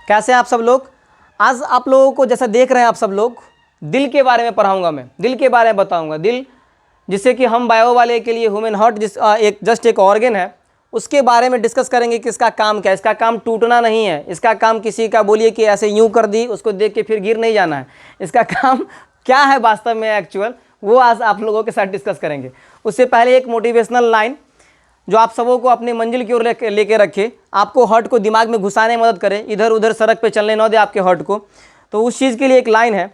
कैसे हैं आप सब लोग। आज आप लोगों को जैसा देख रहे हैं आप सब लोग, दिल के बारे में पढ़ाऊंगा मैं, दिल के बारे में बताऊंगा। दिल जिससे कि हम बायो वाले के लिए ह्यूमन हार्ट एक ऑर्गन है, उसके बारे में डिस्कस करेंगे कि इसका काम क्या है। इसका काम टूटना नहीं है, इसका काम किसी का बोलिए कि ऐसे यूं कर दी उसको देख के फिर गिर नहीं जाना है। इसका काम क्या है वास्तव में एक्चुअल, वो आज आप लोगों के साथ डिस्कस करेंगे। उससे पहले एक मोटिवेशनल लाइन जो आप सबों को अपने मंजिल की ओर लेके रखे, आपको हार्ट को दिमाग में घुसाने में मदद करे, इधर उधर सड़क पे चलने न दे आपके हार्ट को। तो उस चीज़ के लिए एक लाइन है,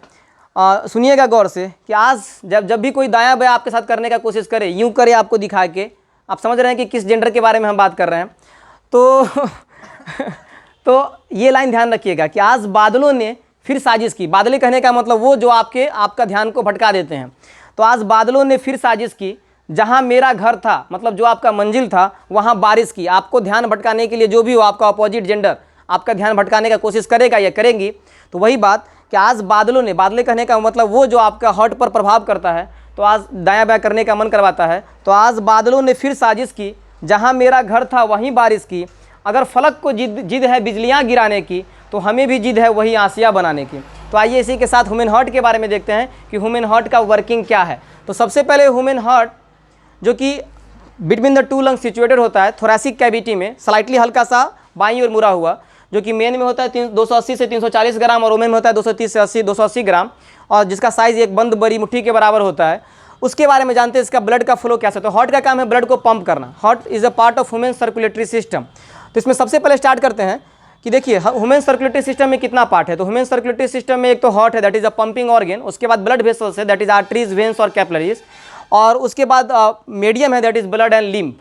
सुनिएगा गौर से कि आज जब भी कोई दायां बायां आपके साथ करने का कोशिश करे, यूं करे आपको दिखा के, आप समझ रहे हैं कि किस जेंडर के बारे में हम बात कर रहे हैं। तो ये लाइन ध्यान रखिएगा कि आज बादलों ने फिर साजिश की। बादलें कहने का मतलब वो जो आपका ध्यान को भटका देते हैं। तो आज बादलों ने फिर साजिश की, जहां मेरा घर था, मतलब जो आपका मंजिल था, वहां बारिश की। आपको ध्यान भटकाने के लिए जो भी हो, आपका अपोजिट जेंडर आपका ध्यान भटकाने का कोशिश करेगा या करेंगी। तो वही बात कि आज बादलों ने, बादलें कहने का मतलब वो जो आपका हार्ट पर प्रभाव करता है, तो आज दायां बायां करने का मन करवाता है। तो आज बादलों ने फिर साजिश की, जहां मेरा घर था वहीं बारिश की। अगर फलक को जिद है बिजलियां गिराने की, तो हमें भी जिद है वही आसिया बनाने की। तो आइए इसी के साथ ह्यूमन हार्ट के बारे में देखते हैं कि ह्यूमन हार्ट का वर्किंग क्या है। तो सबसे पहले ह्यूमन हार्ट जो कि between the two lung situated होता है, थोरैसिक कैविटी में, स्लाइटली हल्का सा बाईं ओर मुड़ा हुआ, जो कि मेन में होता है 280 से 340 ग्राम और वुमेन में होता है 230 से 280 ग्राम, और जिसका साइज एक बंद बड़ी मुट्ठी के बराबर होता है। उसके बारे में जानते हैं, इसका ब्लड का फ्लो कैसे। तो हार्ट का काम है ब्लड को पंप करना। Heart is a part of human circulatory system. तो इसमें सबसे पहले स्टार्ट करते हैं कि देखिए ह्यूमन सर्कुलेटरी सिस्टम में कितना पार्ट है। तो ह्यूमन सर्कुलेटरी सिस्टम में एक तो हार्ट है, that is a pumping organ. उसके बाद ब्लड वेसल्स है, दैट इज आर्टरीज, वेन्स और कैपिलरीज। और उसके बाद मीडियम है, that is blood and lymph.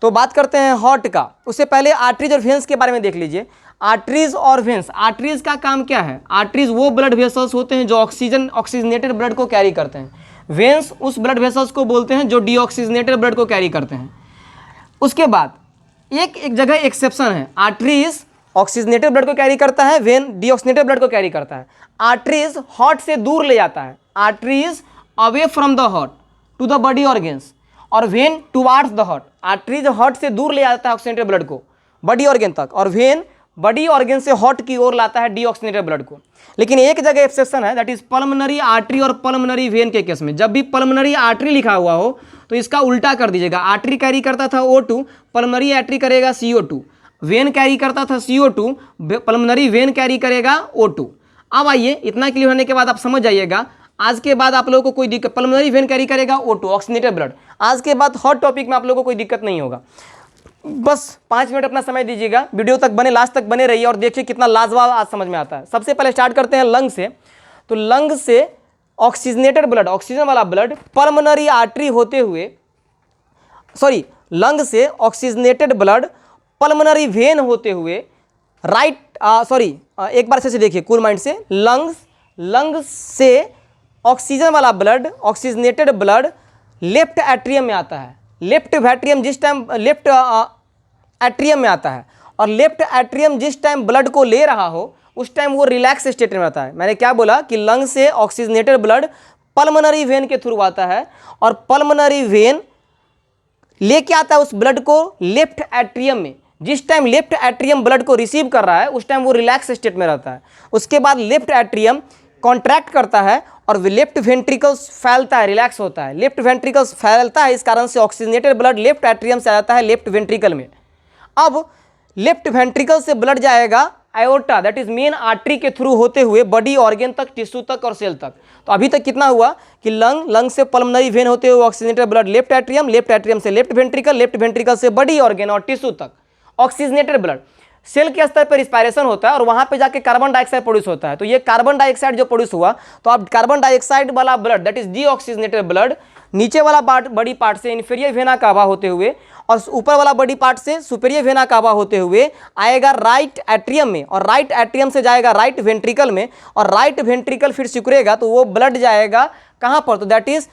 तो बात करते हैं हार्ट का। उससे पहले आर्टरीज और वेन्स के बारे में देख लीजिए। आर्टरीज और वेन्स, आर्टरीज का काम क्या है। आर्टरीज वो ब्लड वेसल्स होते हैं जो ऑक्सीजनेटेड ब्लड को कैरी करते हैं। वेन्स उस ब्लड वेसल्स को बोलते हैं जो डीऑक्सीजनेटेड ब्लड को कैरी करते हैं। उसके बाद एक जगह एक्सेप्शन है, आर्टरीज ऑक्सीजनेटेड ब्लड को कैरी करता है, वेन डीऑक्सीजनेटेड ब्लड को कैरी करता है। आर्टरीज हार्ट से दूर ले जाता है, arteries away from the heart to the body organs, और vein towards the heart. Arteries heart से दूर ले जाता है ऑक्सीजनेटेड ब्लड को बॉडी ऑर्गन तक, और वेन बॉडी ऑर्गन से हार्ट की ओर लाता है डीऑक्सीजनेटेड ब्लड को। लेकिन एक जगह एक्सेप्शन है, दैट इज पल्मोनरी आर्टरी और पल्मोनरी वेन के केस में। जब भी पल्मोनरी आर्टरी लिखा हुआ हो तो इसका उल्टा कर दीजिएगा। आर्टरी कैरी करता था O2, पल्मोनरी आर्टरी करेगा CO2। वेन कैरी करता था CO2, पल्मोनरी वेन कैरी करेगा O2। अब आइए, इतना क्लियर होने के बाद आप समझ जाइएगा। आज के बाद आप लोगों को कोई दिक्कत, पल्मोनरी वेन कैरी करेगा O2 ऑक्सीजनेटेड ब्लड। आज के बाद हॉट टॉपिक में आप लोगों को कोई दिक्कत नहीं होगा। बस 5 मिनट अपना समय दीजिएगा, वीडियो तक बने, लास्ट तक बने रहिए और देखिए कितना लाजवाब आज समझ में आता है। सबसे पहले स्टार्ट करते हैं लंग से। तो लंग से ऑक्सीजनेटेड ब्लड, ऑक्सीजन वाला ब्लड पल्मोनरी आर्टरी होते हुए, सॉरी, लंग से ऑक्सीजनेटेड ब्लड पल्मोनरी वेन होते हुए एक बार से देखिए कूल माइंड से। लंग से ऑक्सीजन वाला blood, oxygenated blood left atrium में आता है। लेफ्ट एट्रियम जिस टाइम लेफ्ट एट्रियम में आता है, और लेफ्ट एट्रियम जिस टाइम ब्लड को ले रहा हो उस टाइम वो रिलैक्स स्टेट में रहता है। मैंने क्या बोला कि लंग से ऑक्सीजनेटेड ब्लड पल्मोनरी वेन के थ्रू आता है, और पल्मोनरी वेन लेके आता है उस ब्लड को लेफ्ट एट्रियम में। जिस टाइम लेफ्ट एट्रियम ब्लड को रिसीव कर रहा है उस टाइम वो रिलैक्स स्टेट में रहता है। उसके बाद लेफ्ट एट्रियम कॉन्ट्रैक्ट करता है और लेफ्ट वेंट्रिकल्स फैलता है, रिलैक्स होता है। लेफ्ट वेंट्रिकल्स फैलता है, इस कारण से ऑक्सीजनेटेड ब्लड लेफ्ट एट्रियम से आता है लेफ्ट वेंट्रिकल में। अब लेफ्ट वेंट्रिकल से ब्लड जाएगा iota, that is main artery के थ्रू होते हुए बॉडी ऑर्गन तक, टिश्यू तक और सेल तक। तो अभी तक कितना हुआ कि लंग से पल्मोनरी वेन होते हुए ऑक्सीजनेटेड ब्लड लेफ्ट एट्रियम से लेफ्ट वेंट्रिकल से बॉडी ऑर्गन और टिश्यू तक ऑक्सीजनेटेड ब्लड। सेल के स्तर पर रिस्पायरेशन होता है और वहां पे जाके कार्बन डाइऑक्साइड प्रोड्यूस होता है। तो ये कार्बन डाइऑक्साइड जो प्रोड्यूस हुआ, तो अब कार्बन डाइऑक्साइड वाला blood, that is deoxygenated blood, नीचे वाला बॉडी पार्ट से इन्फीरियर वेना कावा होते हुए और ऊपर वाला बॉडी पार्ट से सुपेरियर वेना कावा होते हुए आएगा राइट एट्रियम में, और राइट एट्रियम से जाएगा राइट वेंट्रिकल में, और राइट वेंट्रिकल फिर सिकुड़ेगा तो वो ब्लड जाएगा कहां पर, तो दैट इज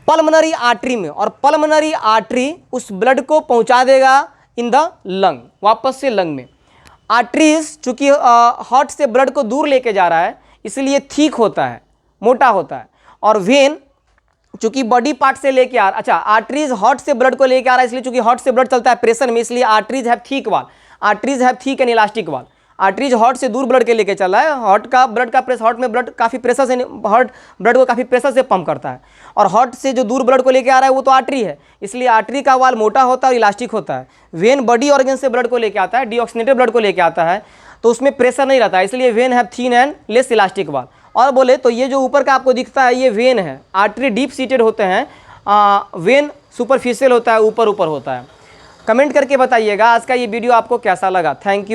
पल्मोनरी आर्टरी में, और पल्मोनरी आर्टरी उस ब्लड को पहुंचा देगा इन द लंग, वापस से लंग में। आर्टरीज चूंकि हार्ट से ब्लड को दूर लेके जा रहा है इसलिए थिक होता है, मोटा होता है, और वेन चूंकि बॉडी पार्ट से लेके आ रहा, अच्छा, आर्टरीज हार्ट से ब्लड को लेके आ रहा है इसलिए चूंकि हार्ट से ब्लड चलता है प्रेशर में, इसलिए arteries have thick wall. Arteries have thick and elastic wall. Arteries heart से दूर ब्लड के लेके चल रहा है, हार्ट में ब्लड काफ़ी प्रेशर से, हार्ट ब्लड को काफ़ी प्रेशर से पंप करता है, और हार्ट से जो दूर ब्लड को लेके आ रहा है वो तो आर्टरी है, इसलिए आर्टरी का वाल मोटा होता है और इलास्टिक होता है। वेन बॉडी ऑर्गन से ब्लड को लेके आता है, डीऑक्सीनेटेड ब्लड को लेके आता है, तो उसमें प्रेशर नहीं रहता है, इसलिए when have thin and less elastic वाल। और बोले तो ये जो ऊपर का आपको दिखता है ये वेन है, आर्टरी डीप सीटेड होते हैं, वेन सुपरफिशियल होता है, ऊपर ऊपर होता है। कमेंट करके बताइएगा आज का ये वीडियो आपको कैसा लगा। Thank you.